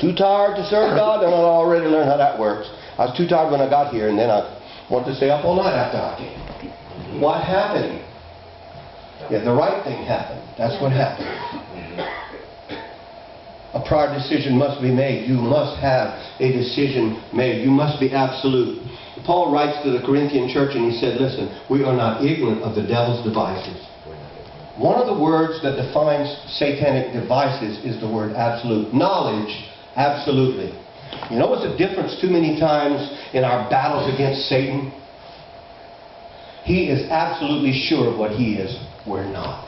Too tired to serve God, and I already learned how that works. I was too tired when I got here, and then I wanted to stay up all night after I came. What happened? Yeah, the right thing happened. That's what happened. A prior decision must be made. You must have a decision made. You must be absolute. Paul writes to the Corinthian church and he said, listen, we are not ignorant of the devil's devices. One of the words that defines satanic devices is the word absolute. Knowledge, absolutely. You know what's the difference too many times in our battles against Satan? He is absolutely sure of what he is. We're not.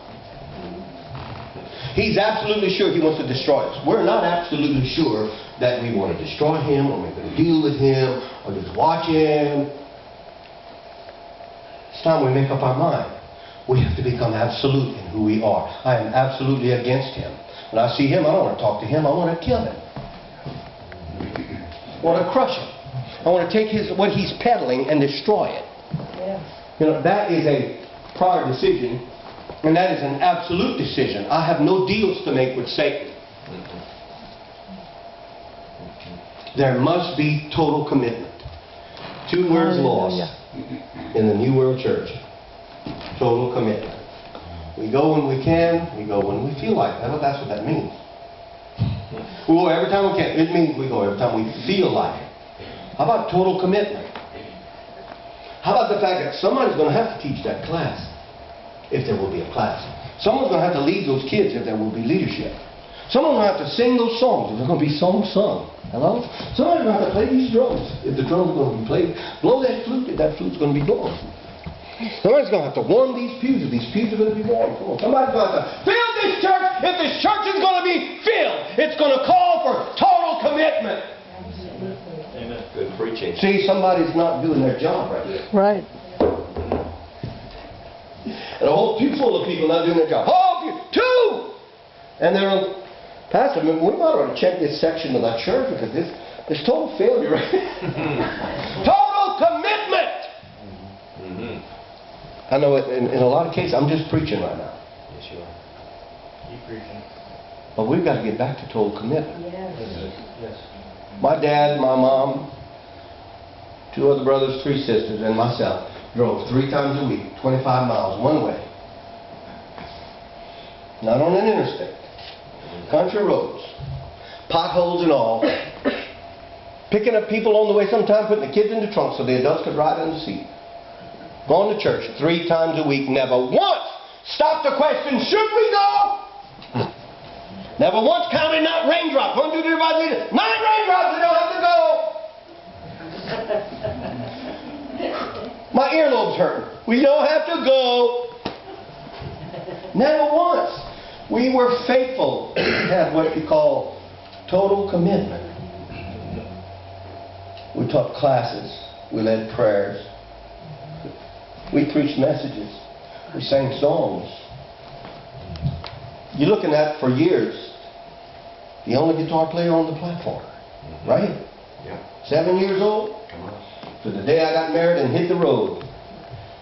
He's absolutely sure he wants to destroy us. We're not absolutely sure that we want to destroy him, or we're going to deal with him, or just watch him. It's time we make up our mind. We have to become absolute in who we are. I am absolutely against him. When I see him, I don't want to talk to him. I want to kill him. I want to crush him. I want to take what he's peddling and destroy it. Yes. You know, that is a prior decision. And that is an absolute decision. I have no deals to make with Satan. There must be total commitment. Two words lost in the New World Church. Total commitment. We go when we can. We go when we feel like it. That's what that means. We go every time we can. It means we go every time we feel like it. How about total commitment? How about the fact that somebody's going to have to teach that class? If there will be a class. Someone's going to have to lead those kids if there will be leadership. Someone's going to have to sing those songs if there's going to be songs sung. Hello? Somebody's going to have to play these drums if the drums are going to be played. Blow that flute if that flute's going to be blown. Somebody's going to have to warm these pews if these pews are going to be warm. Come on. Somebody's going to have to fill this church if this church is going to be filled. It's going to call for total commitment. Amen. Good preaching. See, somebody's not doing their job right here. Right. And a whole pew full of people not doing their job. Whole pew, two! And they're on, Pastor, we might ought to check this section of that church because there's total failure right there. Total commitment! I know in a lot of cases, I'm just preaching right now. Yes, you are. Keep preaching. But we've got to get back to total commitment. Yes. My dad, my mom, two other brothers, three sisters, and myself drove 3 times a week, 25 miles one way. Not on an interstate. Country roads. Potholes and all. Picking up people on the way, sometimes putting the kids in the trunk so the adults could ride in the seat. Going to church 3 times a week. Never once stopped to question, should we go? Never once counted not raindrops. 1, 2, 3, 4, 5, 6, 9 raindrops, we don't have to go. My earlobe's hurting. We don't have to go. Never once. We were faithful to have what you call total commitment. We taught classes. We led prayers. We preached messages. We sang songs. You're looking at, for years, the only guitar player on the platform. Right? Yeah. 7 years old. Come on. To the day I got married and hit the road,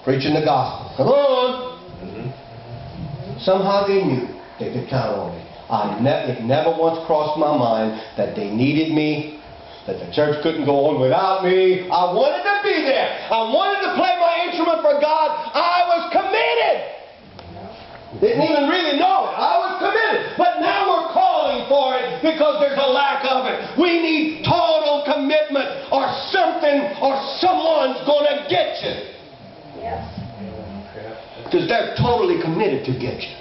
preaching the gospel. Come on! Somehow they knew they could count on me. It never once crossed my mind that they needed me, that the church couldn't go on without me. I wanted to be there. I wanted to play my instrument for God. I was committed. Didn't even really know it. I was committed. But now we're calling for it because there's a lack of it. We need total commitment or something or someone's going to get you. Yes. Because they're totally committed to get you.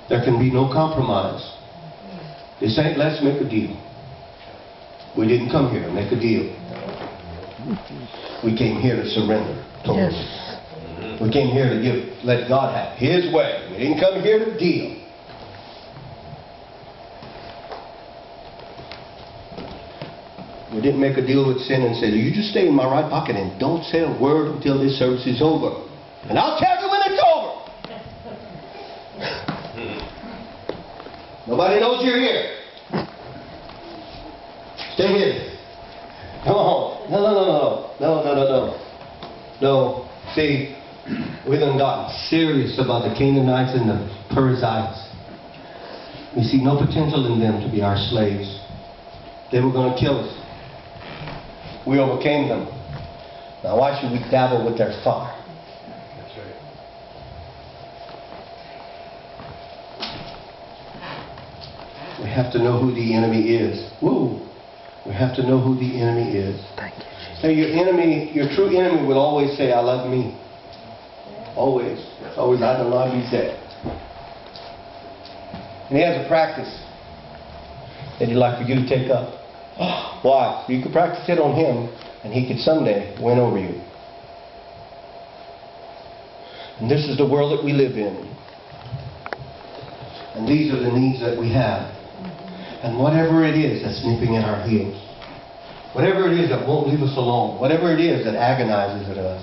There can be no compromise. This ain't let's make a deal. We didn't come here to make a deal. We came here to surrender totally. Yes. We came here to let God have His way. We didn't come here to deal. We didn't make a deal with sin and say, you just stay in my right pocket and don't say a word until this service is over. And I'll tell you when it's over. Nobody knows you're here. Stay here. Come on. No. See, we done gotten serious about the Canaanites and the Perizzites. We see no potential in them to be our slaves. They were going to kill us. We overcame them. Now why should we dabble with their fire? That's right. We have to know who the enemy is. Woo! We have to know who the enemy is. Thank you, Jesus. Now your enemy, your true enemy will always say, I love me. Always. It's always, I don't love you, said. And he has a practice that he'd like for you to take up. Why? You could practice it on him, and he could someday win over you. And this is the world that we live in. And these are the needs that we have. And whatever it is that's nipping at our heels, whatever it is that won't leave us alone, whatever it is that agonizes at us,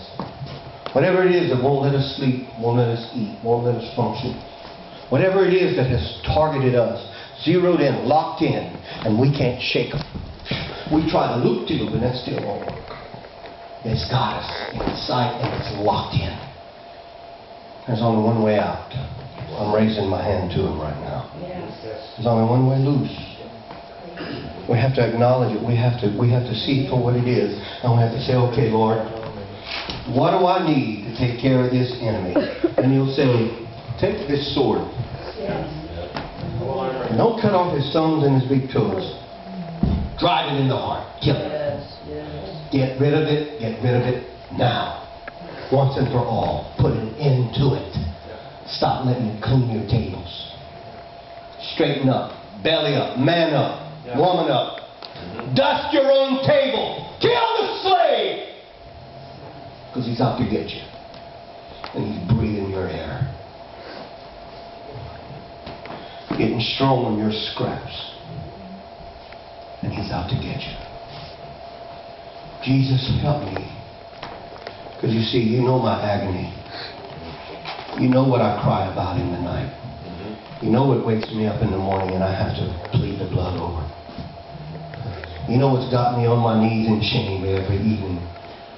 whatever it is that won't let us sleep, won't let us eat, won't let us function, whatever it is that has targeted us, zeroed in, locked in, and we can't shake them. We try the loop tube and that still won't work. It's got us in sight and it's locked in. There's only one way out. I'm raising my hand to him right now. There's only one way loose. We have to acknowledge it. We have to see it for what it is. And we have to say, okay, Lord, what do I need to take care of this enemy? And you'll say, take this sword. And don't cut off his thumbs and his big toes. Drive it in the heart. Kill it. Get rid of it. Get rid of it now. Once and for all. Put an end to it. Stop letting it clean your tables. Straighten up. Belly up. Man up. Woman up. Dust your own table. Kill the slave. Because he's out to get you. And he's breathing your air. Getting strong on your scraps. And he's out to get you. Jesus, help me. Because you see, you know my agony. You know what I cry about in the night. You know what wakes me up in the morning and I have to plead the blood over. You know what's got me on my knees in shame every evening.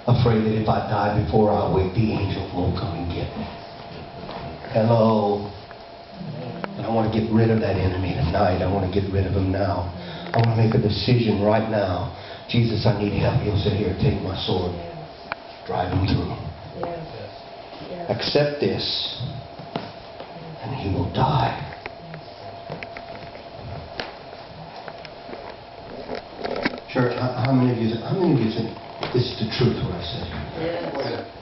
Afraid that if I die before I wake, the angels won't come and get me. Hello. And I want to get rid of that enemy tonight. I want to get rid of him now. I want to make a decision right now. Jesus, I need help. He'll say, here, take my sword. Drive him through. Accept this, and he will die. Church, how many of you think this is the truth what I said?